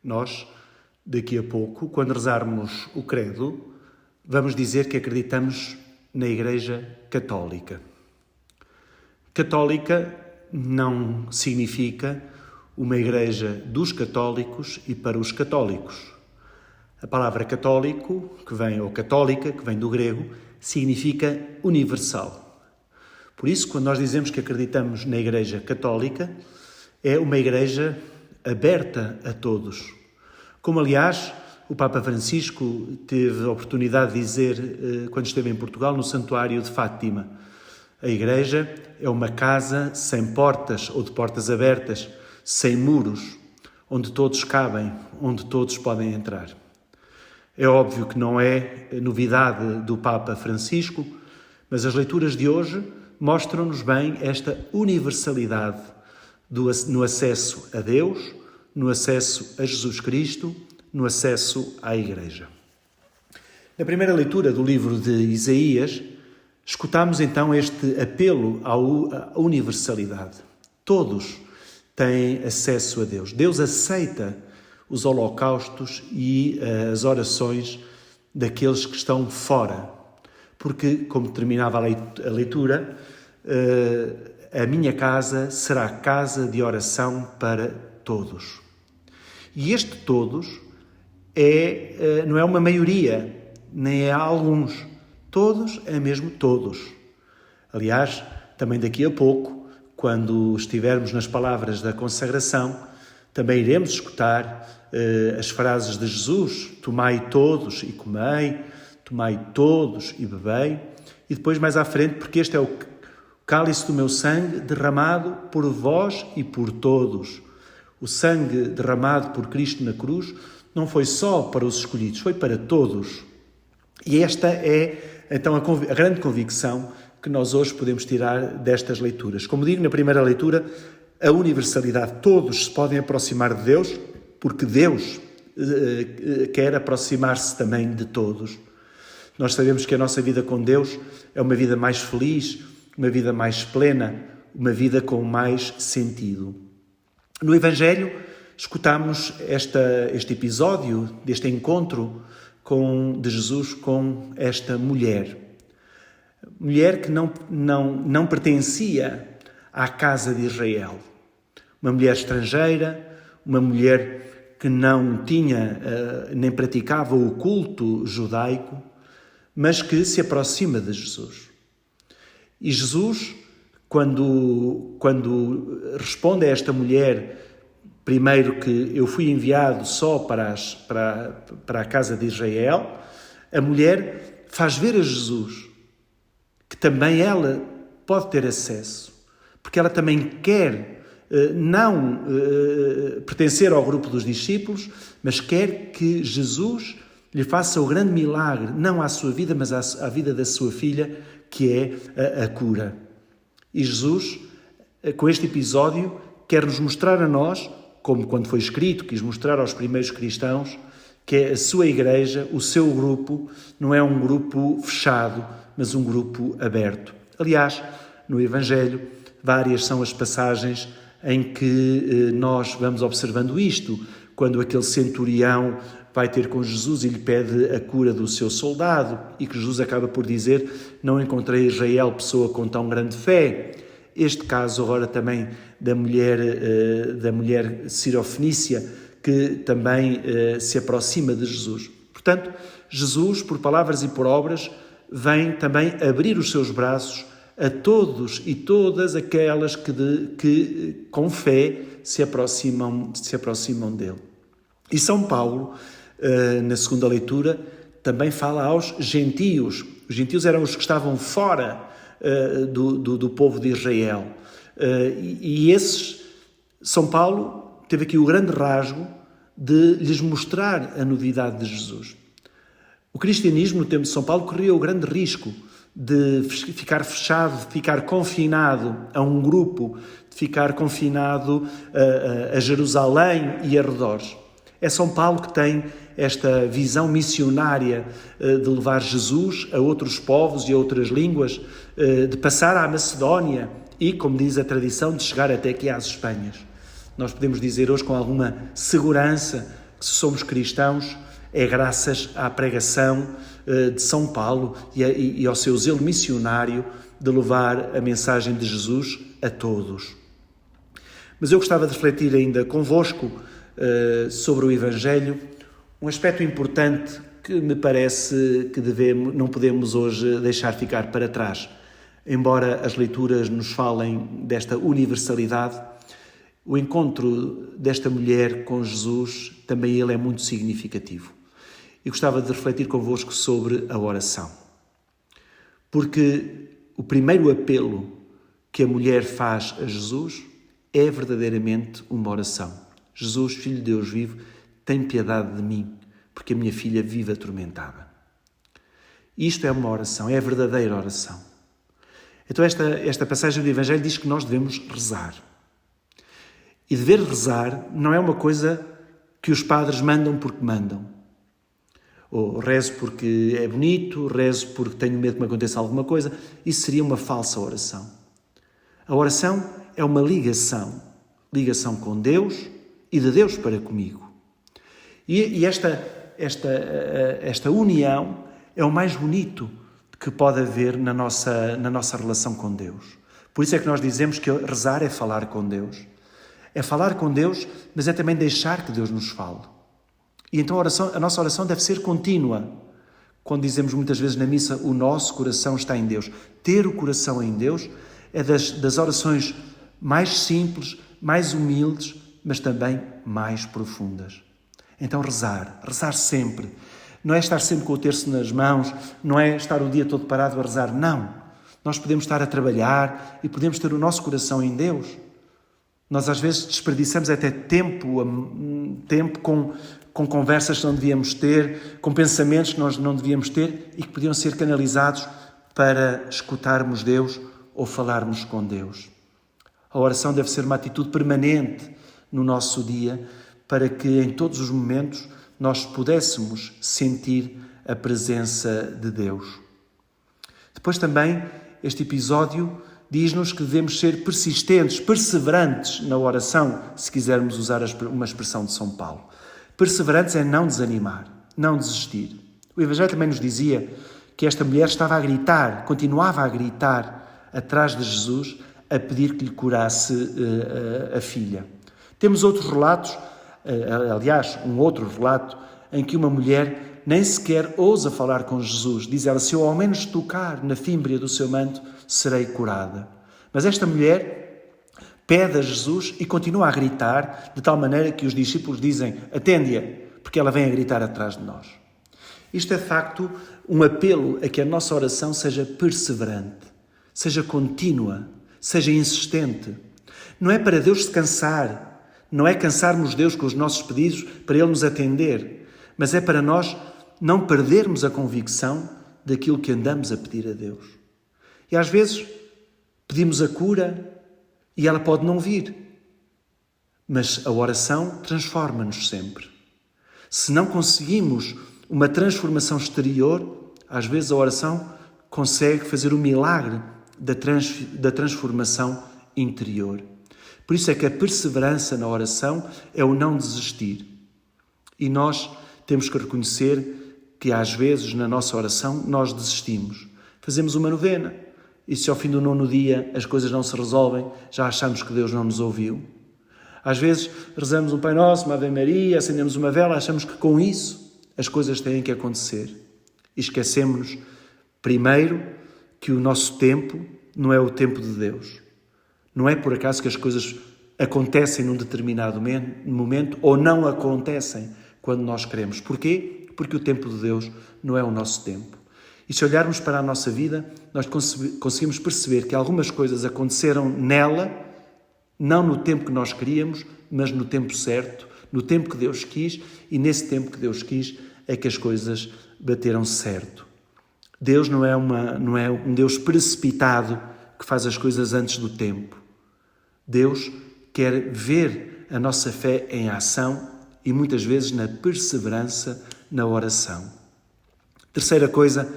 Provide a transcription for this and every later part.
Nós, daqui a pouco, quando rezarmos o credo, vamos dizer que acreditamos na Igreja Católica. Católica não significa uma igreja dos católicos e para os católicos. A palavra católico, ou católica, que vem do grego, significa universal. Por isso, quando nós dizemos que acreditamos na Igreja Católica, é uma igreja aberta a todos. Como, aliás, o Papa Francisco teve a oportunidade de dizer quando esteve em Portugal, no Santuário de Fátima. A Igreja é uma casa sem portas ou de portas abertas, sem muros, onde todos cabem, onde todos podem entrar. É óbvio que não é novidade do Papa Francisco, mas as leituras de hoje mostram-nos bem esta universalidade no acesso a Deus, no acesso a Jesus Cristo, no acesso à Igreja. Na primeira leitura do livro de Isaías, escutamos então este apelo à universalidade. Todos têm acesso a Deus. Deus aceita os holocaustos e as orações daqueles que estão fora. Porque, como terminava a leitura, a minha casa será casa de oração para todos. E este todos não é uma maioria, nem é alguns. Todos é mesmo todos. Aliás, também daqui a pouco, quando estivermos nas palavras da consagração, também iremos escutar as frases de Jesus: tomai todos e comei, tomai todos e bebei. E depois mais à frente, porque este é o cálice do meu sangue derramado por vós e por todos. O sangue derramado por Cristo na cruz não foi só para os escolhidos, foi para todos. E esta é, então, a grande convicção que nós hoje podemos tirar destas leituras. Como digo, na primeira leitura, a universalidade. Todos se podem aproximar de Deus, porque Deus quer aproximar-se também de todos. Nós sabemos que a nossa vida com Deus é uma vida mais feliz, uma vida mais plena, uma vida com mais sentido. No Evangelho, escutamos este episódio, deste encontro de Jesus com esta mulher. Mulher que não pertencia à casa de Israel. Uma mulher estrangeira, uma mulher que não tinha nem praticava o culto judaico, mas que se aproxima de Jesus. E Jesus, quando responde a esta mulher, primeiro que eu fui enviado só para a casa de Israel, a mulher faz ver a Jesus que também ela pode ter acesso, porque ela também quer não pertencer ao grupo dos discípulos, mas quer que Jesus lhe faça o grande milagre, não à sua vida, mas à vida da sua filha, que é a cura. E Jesus, com este episódio, quer nos mostrar a nós, como quando foi escrito, quis mostrar aos primeiros cristãos, que a sua igreja, o seu grupo, não é um grupo fechado, mas um grupo aberto. Aliás, no Evangelho, várias são as passagens em que nós vamos observando isto, quando aquele centurião vai ter com Jesus e lhe pede a cura do seu soldado, e que Jesus acaba por dizer: não encontrei em Israel pessoa com tão grande fé. Este caso agora também da mulher sirofenícia, que também se aproxima de Jesus. Portanto, Jesus, por palavras e por obras, vem também abrir os seus braços a todos e todas aquelas que com fé se aproximam dele. E São Paulo, na segunda leitura, também fala aos gentios. Os gentios eram os que estavam fora do povo de Israel. E esses, São Paulo teve aqui o grande rasgo de lhes mostrar a novidade de Jesus. O cristianismo, no tempo de São Paulo, corria o grande risco de ficar fechado, de ficar confinado a um grupo, de ficar confinado a Jerusalém e arredores. É São Paulo que tem esta visão missionária de levar Jesus a outros povos e a outras línguas, de passar à Macedónia e, como diz a tradição, de chegar até aqui às Espanhas. Nós podemos dizer hoje com alguma segurança que se somos cristãos, é graças à pregação de São Paulo e ao seu zelo missionário de levar a mensagem de Jesus a todos. Mas eu gostava de refletir ainda convosco sobre o Evangelho, um aspecto importante que me parece que não podemos hoje deixar ficar para trás. Embora as leituras nos falem desta universalidade, o encontro desta mulher com Jesus, também ele é muito significativo. E gostava de refletir convosco sobre a oração. Porque o primeiro apelo que a mulher faz a Jesus é verdadeiramente uma oração. Jesus, Filho de Deus vivo, tem piedade de mim, porque a minha filha vive atormentada. Isto é uma oração, é a verdadeira oração. Então esta passagem do Evangelho diz que nós devemos rezar. E dever rezar não é uma coisa que os padres mandam porque mandam. Ou rezo porque é bonito, rezo porque tenho medo que me aconteça alguma coisa. Isso seria uma falsa oração. A oração é uma ligação com Deus e de Deus para comigo. E esta união é o mais bonito que pode haver na nossa relação com Deus. Por isso é que nós dizemos que rezar é falar com Deus. É falar com Deus, mas é também deixar que Deus nos fale. E então a nossa oração deve ser contínua. Quando dizemos muitas vezes na missa, o nosso coração está em Deus. Ter o coração em Deus é das orações mais simples, mais humildes, mas também mais profundas. Então rezar sempre. Não é estar sempre com o terço nas mãos, não é estar o dia todo parado a rezar, não. Nós podemos estar a trabalhar e podemos ter o nosso coração em Deus. Nós às vezes desperdiçamos até tempo com conversas que não devíamos ter, com pensamentos que nós não devíamos ter e que podiam ser canalizados para escutarmos Deus ou falarmos com Deus. A oração deve ser uma atitude permanente no nosso dia para que em todos os momentos nós pudéssemos sentir a presença de Deus. Depois também este episódio diz-nos que devemos ser persistentes, perseverantes na oração, se quisermos usar uma expressão de São Paulo. Perseverantes é não desanimar, não desistir. O Evangelho também nos dizia que esta mulher estava a gritar, continuava a gritar atrás de Jesus, a pedir que lhe curasse a filha. Temos outros relatos, aliás, um outro relato, em que uma mulher nem sequer ousa falar com Jesus. Diz ela, se eu ao menos tocar na fímbria do seu manto, serei curada. Mas esta mulher pede a Jesus e continua a gritar, de tal maneira que os discípulos dizem, atende-a, porque ela vem a gritar atrás de nós. Isto é, de facto, um apelo a que a nossa oração seja perseverante, seja contínua, seja insistente. Não é para Deus se cansar, não é cansarmos Deus com os nossos pedidos para Ele nos atender, mas é para nós não perdermos a convicção daquilo que andamos a pedir a Deus. E às vezes pedimos a cura e ela pode não vir, mas a oração transforma-nos sempre. Se não conseguimos uma transformação exterior, às vezes a oração consegue fazer o milagre da transformação interior. Por isso é que a perseverança na oração é o não desistir. E nós temos que reconhecer que às vezes na nossa oração nós desistimos. Fazemos uma novena e se ao fim do 9º dia as coisas não se resolvem, já achamos que Deus não nos ouviu. Às vezes rezamos um Pai Nosso, uma Ave Maria, acendemos uma vela, achamos que com isso as coisas têm que acontecer. E esquecemos-nos, primeiro, que o nosso tempo não é o tempo de Deus. Não é por acaso que as coisas acontecem num determinado momento ou não acontecem quando nós queremos. Porquê? Porque o tempo de Deus não é o nosso tempo. E se olharmos para a nossa vida, nós conseguimos perceber que algumas coisas aconteceram nela, não no tempo que nós queríamos, mas no tempo certo, no tempo que Deus quis, e nesse tempo que Deus quis é que as coisas bateram certo. Deus não é um Deus precipitado que faz as coisas antes do tempo. Deus quer ver a nossa fé em ação e muitas vezes na perseverança na oração. Terceira coisa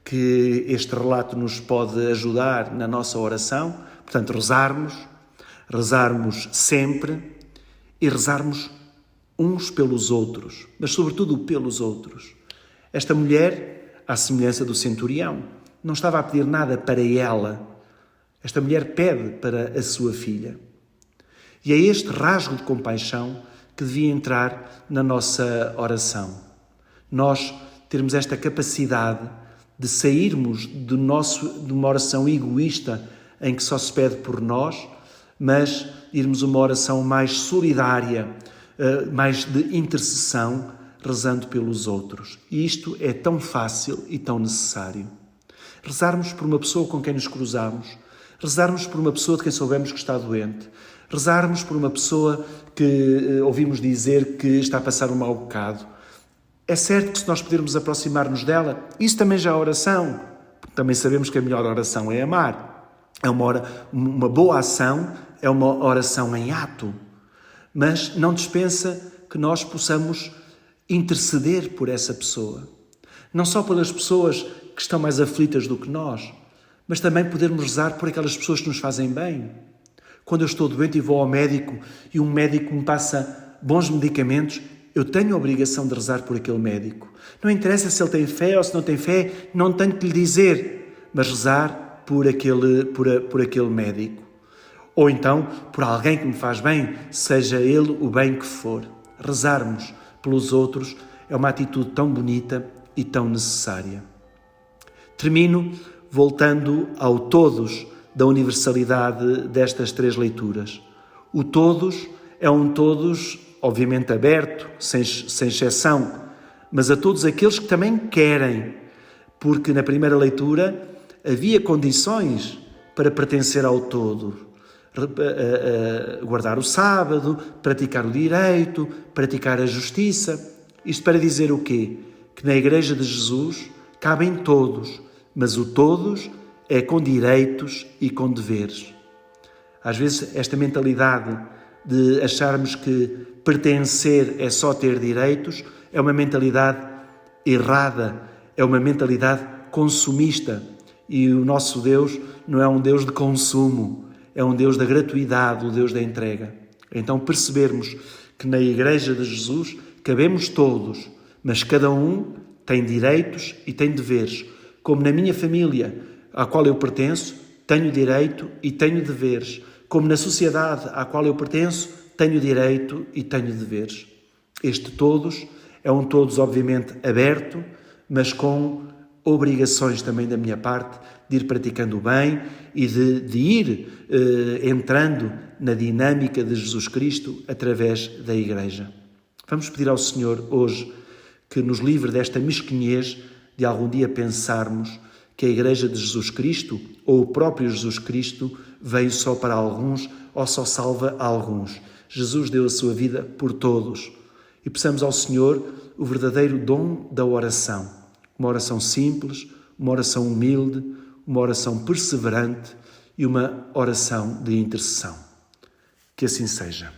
que este relato nos pode ajudar na nossa oração, portanto, rezarmos sempre e rezarmos uns pelos outros, mas sobretudo pelos outros. Esta mulher, à semelhança do centurião, não estava a pedir nada para ela. Esta mulher pede para a sua filha. E é este rasgo de compaixão que devia entrar na nossa oração. Nós termos esta capacidade de sairmos de uma oração egoísta em que só se pede por nós, mas irmos uma oração mais solidária, mais de intercessão, rezando pelos outros. E isto é tão fácil e tão necessário. Rezarmos por uma pessoa com quem nos cruzamos, rezarmos por uma pessoa de quem soubemos que está doente, rezarmos por uma pessoa que ouvimos dizer que está a passar um mau bocado. É certo que se nós pudermos aproximar-nos dela, isso também já é oração, porque também sabemos que a melhor oração é amar. É uma boa ação, é uma oração em ato. Mas não dispensa que nós possamos interceder por essa pessoa. Não só pelas pessoas que estão mais aflitas do que nós, mas também podermos rezar por aquelas pessoas que nos fazem bem. Quando eu estou doente e vou ao médico e um médico me passa bons medicamentos, eu tenho a obrigação de rezar por aquele médico. Não interessa se ele tem fé ou se não tem fé, não tenho que lhe dizer, mas rezar por aquele médico. Ou então, por alguém que me faz bem, seja ele o bem que for. Rezarmos pelos outros é uma atitude tão bonita e tão necessária. Termino voltando ao todos da universalidade destas três leituras. O todos é um todos, obviamente, aberto, sem exceção, mas a todos aqueles que também querem, porque na primeira leitura havia condições para pertencer ao todo. Guardar o sábado, praticar o direito, praticar a justiça. Isto para dizer o quê? Que na Igreja de Jesus cabem todos, mas o todos é com direitos e com deveres. Às vezes esta mentalidade de acharmos que pertencer é só ter direitos é uma mentalidade errada, é uma mentalidade consumista. E o nosso Deus não é um Deus de consumo, é um Deus da gratuidade, o Deus da entrega. Então percebermos que na Igreja de Jesus cabemos todos, mas cada um tem direitos e tem deveres. Como na minha família, à qual eu pertenço, tenho direito e tenho deveres. Como na sociedade à qual eu pertenço, tenho direito e tenho deveres. Este todos é um todos, obviamente, aberto, mas com obrigações também da minha parte de ir praticando o bem e de ir entrando na dinâmica de Jesus Cristo através da Igreja. Vamos pedir ao Senhor hoje que nos livre desta mesquinhez de algum dia pensarmos que a Igreja de Jesus Cristo ou o próprio Jesus Cristo veio só para alguns ou só salva alguns. Jesus deu a sua vida por todos. E peçamos ao Senhor o verdadeiro dom da oração. Uma oração simples, uma oração humilde, uma oração perseverante e uma oração de intercessão. Que assim seja.